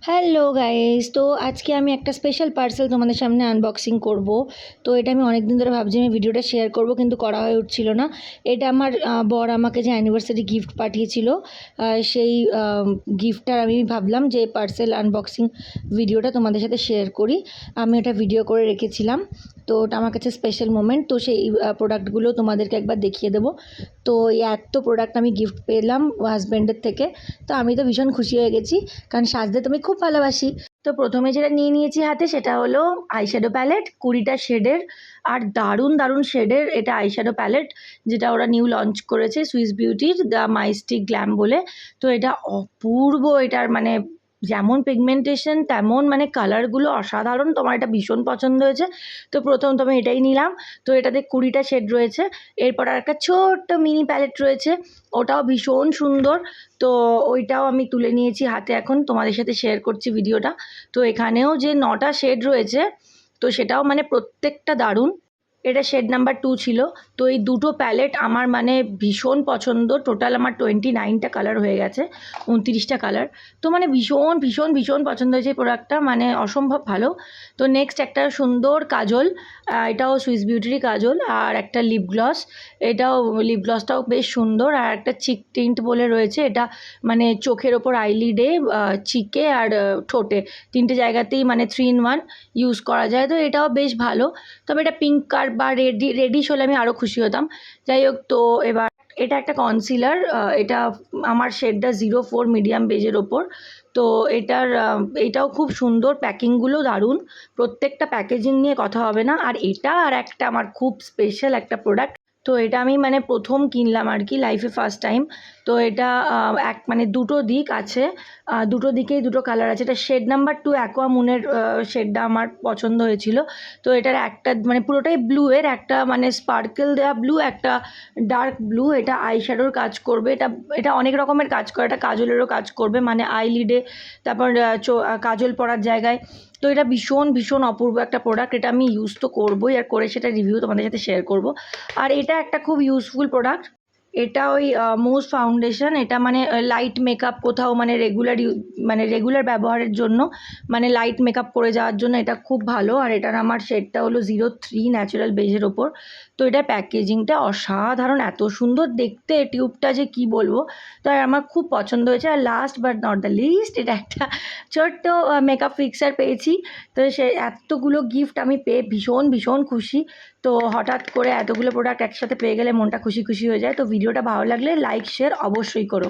Hello guys, তো আজকে আমি একটা স্পেশাল পার্সেল তোমাদের সামনে আনবক্সিং করব। তো এটা আমি অনেক দিন ধরে ভাবছি আমি ভিডিওটা শেয়ার করব, কিন্তু করা হয়ে উঠছিল না। এটা আমার বর আমাকে যে অ্যানিভার্সারি গিফট পাঠিয়েছিল, সেই গিফটটার আমি ভাবলাম যে পার্সেল আনবক্সিং ভিডিওটা তোমাদের সাথে শেয়ার করি। আমি এটা ভিডিও করে রেখেছিলাম, তো ওটা আমার কাছে স্পেশাল মোমেন্ট। তো সেই প্রোডাক্টগুলো তোমাদেরকে একবার দেখিয়ে দেবো। তো এই এত প্রোডাক্ট আমি গিফট পেলাম হাজব্যান্ডের থেকে, তো আমি তো ভীষণ খুশি হয়ে গেছি, কারণ সাজতে তো আমি খুব ভালোবাসি। তো প্রথমে যেটা নিয়ে নিয়েছি হাতে সেটা হলো আইশ্যাডো প্যালেট, 20টা শেডের। আর দারুণ দারুণ শেডের এটা আইশ্যাডো প্যালেট, যেটা ওরা নিউ লঞ্চ করেছে সুইস বিউটির দ্য মাইস্টিক গ্ল্যাম বলে। তো এটা অপূর্ব, এটার মানে যেমন পিগমেন্টেশন তেমন মানে কালারগুলো অসাধারণ। তোমার এটা ভীষণ পছন্দ হয়েছে, তো প্রথম তুমি এটাই নিলাম। তো এটাতে 20টা শেড রয়েছে। এরপর আর একটা ছোট্ট মিনি প্যালেট রয়েছে, ওটাও ভীষণ সুন্দর। তো ওইটাও আমি তুলে নিয়েছি হাতে, এখন তোমাদের সাথে শেয়ার করছি ভিডিওটা। তো এখানেও যে 9টা শেড রয়েছে, তো সেটাও মানে প্রত্যেকটা দারুণ। এটা শেড নাম্বার 2 ছিল। তো এই দুটো প্যালেট আমার মানে ভীষণ পছন্দ। টোটাল আমার 29টা কালার হয়ে গেছে, 29টা কালার। তো মানে ভীষণ ভীষণ ভীষণ পছন্দ হয়েছে এই প্রোডাক্টটা, মানে অসম্ভব ভালো। তো নেক্সট একটা সুন্দর কাজল, এটাও সুইস বিউটিরই কাজল। আর একটা লিপ গ্লস, এটাও লিপ গ্লসটাও বেশ সুন্দর। আর একটা চিক টিন্ট বলে রয়েছে, এটা মানে চোখের ওপর আইলিডে, চিকে আর ঠোঁটে, তিনটে জায়গাতেই মানে 3 in 1 ইউজ করা যায়। তো এটাও বেশ ভালো। তবে এটা পিঙ্ক কার বা রেডিশ হলে আমি আরও খুশি হতাম। যাই হোক, তো এবার এটা একটা কনসিলার, এটা আমার শেডটা 04 মিডিয়াম বেজের ওপর। তো এটাও খুব সুন্দর, প্যাকিংগুলো দারুণ, প্রত্যেকটা প্যাকেজিং নিয়ে কথা হবে না। আর এটা আর একটা আমার খুব স্পেশাল একটা প্রোডাক্ট। তো এটা আমি মানে প্রথম কিনলাম আর কি, লাইফে ফার্স্ট টাইম। তো এটা এক মানে দুটো দিক আছে, দুটো দিকেই দুটো কালার আছে। এটা শেড নাম্বার 2 অ্যাকোয়া মুনের শেডটা আমার পছন্দ হয়েছিল। তো এটার একটা মানে পুরোটাই ব্লু, এর একটা মানে স্পার্কেল দেওয়া ব্লু, একটা ডার্ক ব্লু। এটা আইশ্যাডোর কাজ করবে, এটা এটা অনেক রকমের কাজ করে, এটা কাজলেরও কাজ করবে, মানে আইলিডে, তারপর কাজল পরার জায়গায়। তো এটা ভীষণ ভীষণ অপূর্ব একটা প্রোডাক্ট। এটা আমি ইউজ তো করবোই, আর করে সেটা রিভিউ তোমাদের সাথে শেয়ার করব। আর এটা একটা খুব ইউজফুল প্রোডাক্ট। এটা ওই মুজ ফাউন্ডেশন, এটা মানে লাইট মেকআপ কোথাও মানে রেগুলার ব্যবহারের জন্য, মানে লাইট মেকআপ করে যাওয়ার জন্য এটা খুব ভালো। আর এটার আমার শেডটা হলো 03 ন্যাচারাল বেজের ওপর। তো এটার প্যাকেজিংটা অসাধারণ, এত সুন্দর দেখতে টিউবটা যে কি বলবো। তো আমার খুব পছন্দ হয়েছে। আর last but not the least, এটা একটা ছোট্ট মেকআপ ফিক্সার পেয়েছি। তো সে এতগুলো গিফট আমি পেয়ে ভীষণ ভীষণ খুশি। তো হঠাৎ করে এতগুলো প্রোডাক্ট একসাথে পেয়ে গেলে মনটা খুশি খুশি হয়ে যায়। তো ভিডিওটা ভালো লাগলে লাইক শেয়ার অবশ্যই করো।